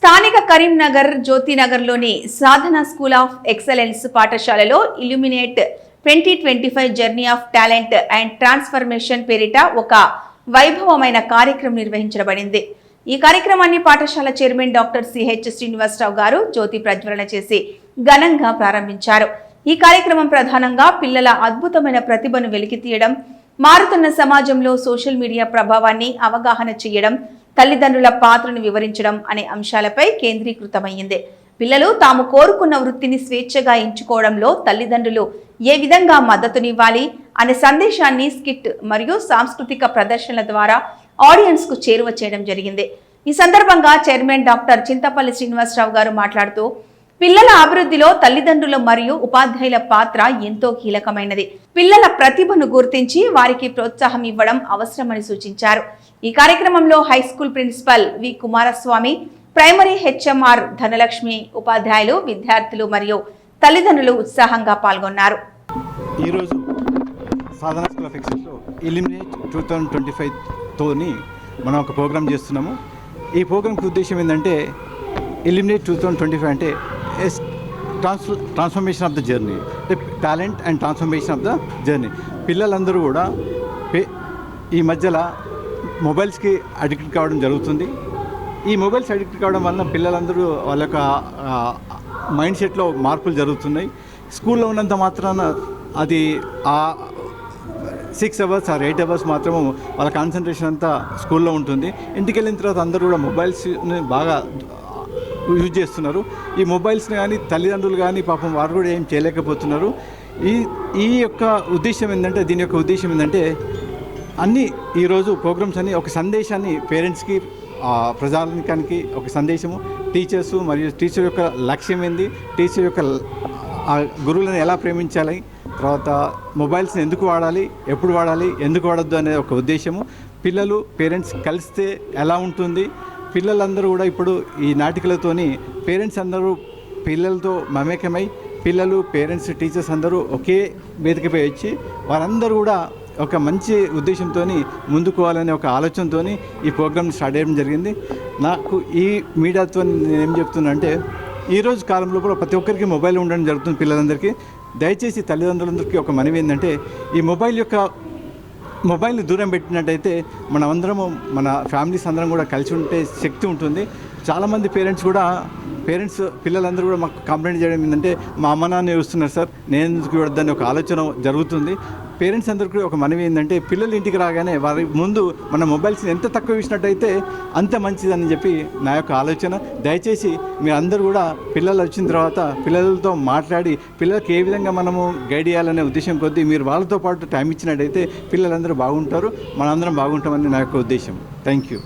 స్థానిక కరీంనగర్ జ్యోతినగర్లోని సాధన school of excellence పాఠశాలలో illuminate 2025 journey of talent and transformation పేరిట ఒక వైభవమైన కార్యక్రమం నిర్వహించబడింది. ఈ కార్యక్రమాన్ని పాఠశాల చైర్మన్ డాక్టర్ సిహెచ్ శ్రీనివాసరావు గారు జ్యోతి ప్రజ్వలన చేసి ఘనంగా ప్రారంభించారు. ఈ కార్యక్రమం ప్రధానంగా పిల్లల అద్భుతమైన ప్రతిభను వెలికితీయడం, మారుతున్న సమాజంలో సోషల్ మీడియా ప్రభావాన్ని అవగాహన చేయడం, తల్లిదండ్రుల పాత్రను వివరించడం అనే అంశాలపై కేంద్రీకృతమైంది. పిల్లలు తాము కోరుకున్న వృత్తిని స్వేచ్ఛగా ఎంచుకోవడంలో తల్లిదండ్రులు ఏ విధంగా మద్దతునివ్వాలి అనే సందేశాన్ని స్కిట్ మరియు సాంస్కృతిక ప్రదర్శనల ద్వారా ఆడియన్స్ కు చేరువ చేయడం జరిగింది. ఈ సందర్భంగా చైర్మన్ డాక్టర్ చింతపల్లి శ్రీనివాసరావు గారు మాట్లాడుతూ, పిల్లల అభివృద్ధిలో తల్లిదండ్రులు మరియు ఉపాధ్యాయుల పాత్ర ఎంతో కీలకమైనది. పిల్లల ప్రతిభను గుర్తించి వారికి ప్రోత్సాహం ఇవ్వడం అవసరమని సూచించారు. ఈ కార్యక్రమంలో high school principal V Kumaraswamy, primary HMR Dhanalakshmi, ఉపాధ్యాయులు, విద్యార్థులు మరియు తల్లిదండ్రులు ఉత్సాహంగా పాల్గొన్నారు. ఈరోజు సాధన స్కూల్ ఆఫ్ ఎక్సలెన్స్లో ఇల్యూమినేట్ 2025 తోని మనం ఒక ప్రోగ్రామ్ చేస్తున్నాము. ఈ ప్రోగ్రామ్కి ఉద్దేశం ఏంటంటే, ఇల్యూమినేట్ 2025 అంటే ట్రాన్స్ఫర్మేషన్ ఆఫ్ ద జర్నీ, అంటే talent and transformation of the journey. పిల్లలందరూ కూడా ఈ మధ్యలో మొబైల్స్కి అడిక్ట్ కావడం జరుగుతుంది. ఈ మొబైల్స్ అడిక్ట్ కావడం వలన పిల్లలందరూ వాళ్ళ యొక్క మైండ్ సెట్లో మార్పులు జరుగుతున్నాయి. స్కూల్లో ఉన్నంత మాత్రాన అది 6 అవర్స్ ఆర్ 8 అవర్స్ మాత్రము వాళ్ళ కాన్సన్ట్రేషన్ అంతా స్కూల్లో ఉంటుంది. ఇంటికి వెళ్ళిన తర్వాత అందరూ కూడా మొబైల్స్ని బాగా యూజ్ చేస్తున్నారు. ఈ మొబైల్స్ని కానీ తల్లిదండ్రులు కానీ పాపం వారు కూడా ఏం చేయలేకపోతున్నారు. ఈ యొక్క ఉద్దేశం ఏంటంటే, దీని యొక్క ఉద్దేశం ఏంటంటే, ఈరోజు ప్రోగ్రామ్స్ అన్నీ ఒక సందేశాన్ని పేరెంట్స్కి, ప్రజానికానికి ఒక సందేశము, టీచర్స్ మరియు టీచర్ యొక్క లక్ష్యం ఏంది, టీచర్ యొక్క గురువులను ఎలా ప్రేమించాలి, తర్వాత మొబైల్స్ని ఎందుకు వాడాలి, ఎప్పుడు వాడాలి, ఎందుకు వాడద్దు అనే ఒక ఉద్దేశము. పిల్లలు పేరెంట్స్ కలిస్తే ఎలా ఉంటుంది, పిల్లలందరూ కూడా ఇప్పుడు ఈ నాటికలతోని పేరెంట్స్ అందరూ పిల్లలతో మమేకమై, పిల్లలు, పేరెంట్స్, టీచర్స్ అందరూ ఒకే వేదికపై వచ్చి వారందరూ కూడా ఒక మంచి ఉద్దేశంతో ముందుకోవాలనే ఒక ఆలోచనతో ఈ ప్రోగ్రామ్ స్టార్ట్ చేయడం జరిగింది. నాకు ఈ మీడియాతో నేను ఏం చెప్తున్నా అంటే, ఈరోజు కాలంలో కూడా ప్రతి ఒక్కరికి మొబైల్ ఉండడం జరుగుతుంది. పిల్లలందరికీ దయచేసి తల్లిదండ్రులందరికీ ఒక మనవి ఏంటంటే, ఈ మొబైల్ని దూరం పెట్టినట్టయితే మనమందరము, మన ఫ్యామిలీస్ అందరం కూడా కలిసి ఉంటే శక్తి ఉంటుంది. చాలామంది పేరెంట్స్ పిల్లలందరూ కూడా మాకు కంప్లైంట్ చేయడం ఏంటంటే, మా అమ్మ నాన్న చూస్తున్నారు సార్, నేను ఎందుకు చూడద్దని ఒక ఆలోచన జరుగుతుంది. పేరెంట్స్ అందరికీ ఒక మనవి ఏంటంటే, పిల్లలు ఇంటికి రాగానే వారి ముందు మన మొబైల్స్ని ఎంత తక్కువ ఇచ్చినట్టయితే అంత మంచిదని చెప్పి నా యొక్క ఆలోచన. దయచేసి మీరు అందరూ కూడా పిల్లలు వచ్చిన తర్వాత పిల్లలతో మాట్లాడి పిల్లలకి ఏ విధంగా మనము గైడ్ చేయాలనే ఉద్దేశం కొద్దీ మీరు వాళ్ళతో పాటు టైం ఇచ్చినట్టయితే పిల్లలందరూ బాగుంటారు, మనందరం బాగుంటామని నా యొక్క ఉద్దేశం. Thank you.